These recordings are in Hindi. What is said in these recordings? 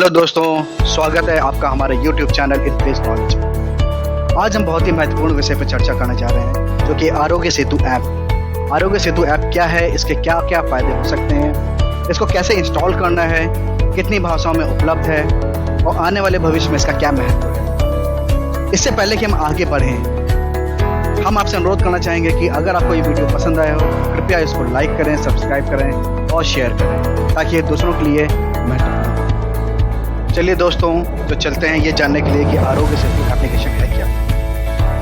हेलो दोस्तों, स्वागत है आपका हमारे YouTube चैनल इनक्रीज नॉलेज। आज हम बहुत ही महत्वपूर्ण विषय पर चर्चा करने जा रहे हैं, जो कि आरोग्य सेतु ऐप। आरोग्य सेतु ऐप क्या है, इसके क्या क्या फायदे हो सकते हैं, इसको कैसे इंस्टॉल करना है, कितनी भाषाओं में उपलब्ध है और आने वाले भविष्य में इसका क्या महत्व है। इससे पहले कि हम आगे बढ़ें, हम आपसे अनुरोध करना चाहेंगे कि अगर आपको ये वीडियो पसंद आया हो, कृपया इसको लाइक करें, सब्सक्राइब करें और शेयर करें, ताकि ये दूसरों के लिए महत्वपूर्ण हो। चलिए दोस्तों, तो चलते हैं ये जानने के लिए कि आरोग्य सेतु एप्लीकेशन है क्या।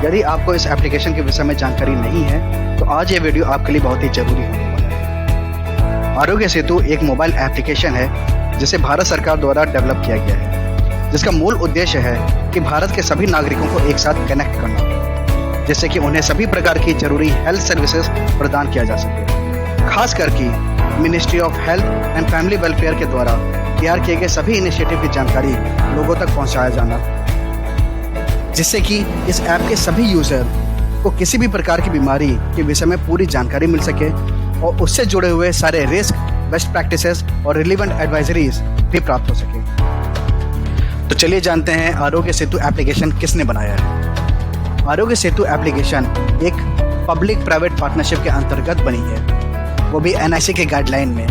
यदि आपको इस एप्लीकेशन के विषय में जानकारी नहीं है, तो आज ये वीडियो आपके लिए बहुत ही जरूरी होने वाला है। आरोग्य सेतु एक मोबाइल एप्लीकेशन है जिसे भारत सरकार द्वारा डेवलप किया गया है, जिसका मूल उद्देश्य है कि भारत के सभी नागरिकों को एक साथ कनेक्ट करना, जिससे कि उन्हें सभी प्रकार की जरूरी हेल्थ सर्विसेज प्रदान किया जा सके। खास करके ministry of health and family welfare के द्वारा तैयार किए गए सभी इनिशिएटिव की जानकारी लोगों तक पहुंचाया जाना, जिससे कि इस ऐप के सभी यूजर को किसी भी प्रकार की बीमारी के विषय में पूरी जानकारी मिल सके और उससे जुड़े हुए सारे रिस्क, बेस्ट प्रैक्टिसेस और रिलेवेंट एडवाइजरीज भी प्राप्त हो सके। तो चलिए जानते हैं आरोग्य सेतु एप्लीकेशन किसने बनाया है। आरोग्य सेतु एप्लीकेशन एक पब्लिक प्राइवेट पार्टनरशिप के अंतर्गत बनी है, वो भी NIC के गाइडलाइन में।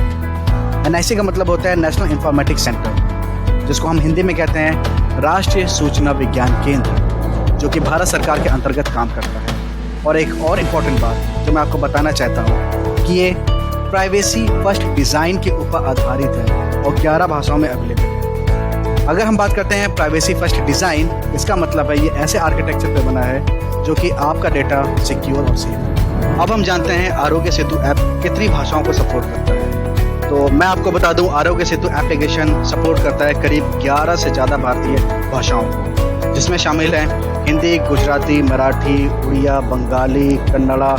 NIC का मतलब होता है नेशनल इंफॉर्मेटिक्स सेंटर, जिसको हम हिंदी में कहते हैं राष्ट्रीय सूचना विज्ञान केंद्र, जो कि भारत सरकार के अंतर्गत काम करता है। और एक और इम्पोर्टेंट बात जो मैं आपको बताना चाहता हूँ कि ये प्राइवेसी फर्स्ट डिज़ाइन के ऊपर आधारित है और 11 भाषाओं में अवेलेबल है। अगर हम बात करते हैं प्राइवेसी फर्स्ट डिज़ाइन, इसका मतलब है ये ऐसे आर्किटेक्चर पर बना है जो कि आपका डेटा सिक्योर और सेफ है। अब हम जानते हैं आरोग्य सेतु ऐप कितनी भाषाओं को सपोर्ट करता है। तो मैं आपको बता दूं, आरोग्य सेतु एप्लीकेशन सपोर्ट करता है करीब 11 से ज़्यादा भारतीय भाषाओं को, जिसमें शामिल हैं हिंदी, गुजराती, मराठी, उड़िया, बंगाली, कन्नड़ा,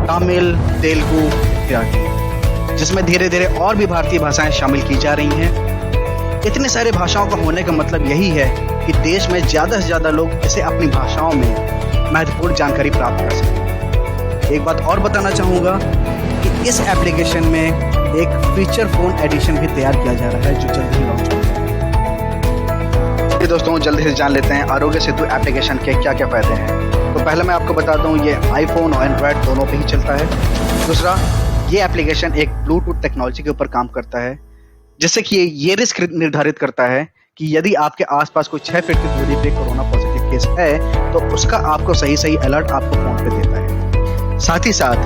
तमिल, तेलुगु इत्यादि, जिसमें धीरे धीरे और भी भारतीय भाषाएं शामिल की जा रही हैं। इतने सारे भाषाओं का होने का मतलब यही है कि देश में ज़्यादा से ज़्यादा लोग इसे अपनी भाषाओं में महत्वपूर्ण जानकारी प्राप्त कर सकें। एक बात और बताना चाहूँगा कि इस एप्लीकेशन में एक फीचर फोन एडिशन भी तैयार किया जा रहा है, जो जल्द ही लॉन्च होगा। दोस्तों, जल्दी से जान लेते हैं आरोग्य सेतु एप्लीकेशन के क्या क्या फायदे हैं। तो पहले मैं आपको बता दूं, ये आईफोन और एंड्रॉयड दोनों पे ही चलता है। दूसरा, ये एप्लीकेशन एक ब्लूटूथ टेक्नोलॉजी के ऊपर काम करता है, जिससे कि ये रिस्क निर्धारित करता है कि यदि आपके आसपास कोई 6 फीट की दूरी पे कोरोना पॉजिटिव केस है, तो उसका आपको सही अलर्ट आपको फोन पे देता है। साथ ही साथ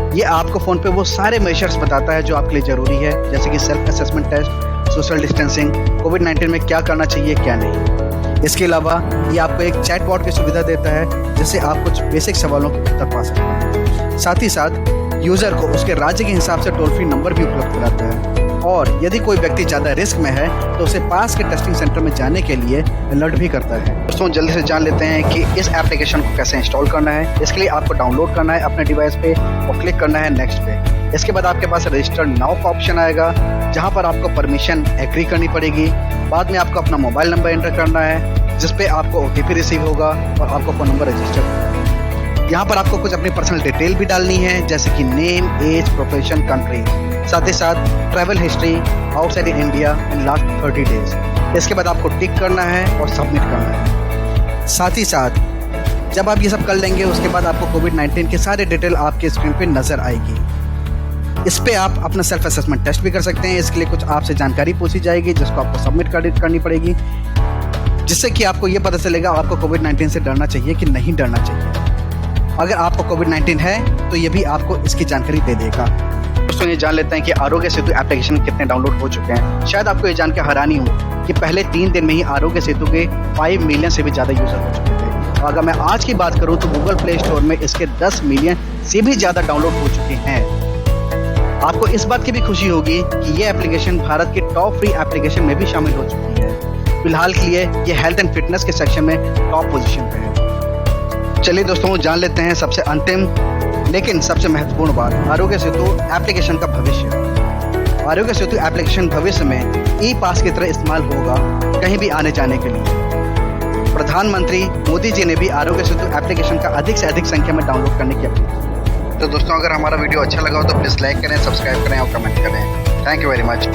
ये आपको फोन पे वो सारे मेजर्स बताता है जो आपके लिए जरूरी है, जैसे कि self assessment test, social distancing, कोविड-19 में क्या करना चाहिए क्या नहीं। इसके अलावा ये आपको एक चैटबॉट की सुविधा देता है, जिससे आप कुछ बेसिक सवालों के उत्तर पा सकते हैं। साथ ही साथ यूजर को उसके राज्य के हिसाब से टोल फ्री नंबर भी उपलब्ध कराता है, और यदि कोई व्यक्ति ज़्यादा रिस्क में है तो उसे पास के टेस्टिंग सेंटर में जाने के लिए अलर्ट भी करता है। दोस्तों, जल्दी से जान लेते हैं कि इस एप्लीकेशन को कैसे इंस्टॉल करना है। इसके लिए आपको डाउनलोड करना है अपने डिवाइस पे और क्लिक करना है नेक्स्ट पे। इसके बाद आपके पास रजिस्टर नाउ का ऑप्शन आएगा, जहां पर आपको परमिशन एग्री करनी पड़ेगी। बाद में आपको अपना मोबाइल नंबर एंटर करना है, जिसपे आपको OTP रिसीव होगा और आपको फोन नंबर रजिस्टर करना है। यहाँ पर आपको कुछ अपनी पर्सनल डिटेल भी डालनी है, जैसे कि नेम, एज, प्रोफेशन, कंट्री, साथ ही साथ travel history outside India in last 30 days. इसके बाद आपको टिक करना है और सबमिट करना है। साथ ही साथ जब आप ये सब कर लेंगे, उसके बाद आपको कोविड-19 के सारे डिटेल आपके स्क्रीन पे नजर आएगी। इस पे आप अपना सेल्फ असेसमेंट टेस्ट भी कर सकते हैं। इसके लिए कुछ आपसे जानकारी पूछी जाएगी, जिसको आपको सबमिट करनी पड़ेगी, जिससे कि आपको ये पता चलेगा आपको कोविड-19 से डरना चाहिए कि नहीं डरना चाहिए। अगर आपको कोविड-19 है तो ये भी आपको इसकी जानकारी दे देगा। दोस्तों, ये जान लेते हैं कि आरोग्य सेतु एप्लीकेशन कितने डाउनलोड हो चुके हैं। शायद आपको ये जान के हैरानी हो कि पहले 3 दिन में ही आरोग्य सेतु के 5 मिलियन से भी ज़्यादा यूजर हो चुके थे। और अगर मैं आज की बात करूं तो गूगल प्ले स्टोर में इसके 10 मिलियन से भी ज़्यादा डाउनलोड हो चुके हैं। आपको इस बात की भी खुशी होगी कि ये एप्लीकेशन भारत के टॉप फ्री एप्लीकेशन में भी शामिल हो चुकी है। फिलहाल के लिए ये हेल्थ एंड फिटनेस के सेक्शन में टॉप पोजिशन पे है। चलिए दोस्तों, जान लेते हैं सबसे अंतिम लेकिन सबसे महत्वपूर्ण बात, आरोग्य सेतु एप्लीकेशन का भविष्य। आरोग्य सेतु एप्लीकेशन भविष्य में ई-पास की तरह इस्तेमाल होगा कहीं भी आने जाने के लिए। प्रधानमंत्री मोदी जी ने भी आरोग्य सेतु एप्लीकेशन का अधिक से अधिक संख्या में डाउनलोड करने की अपील की। तो दोस्तों, अगर हमारा वीडियो अच्छा लगा हो तो प्लीज़ लाइक करें, सब्सक्राइब करें और कमेंट करें। Thank you very much.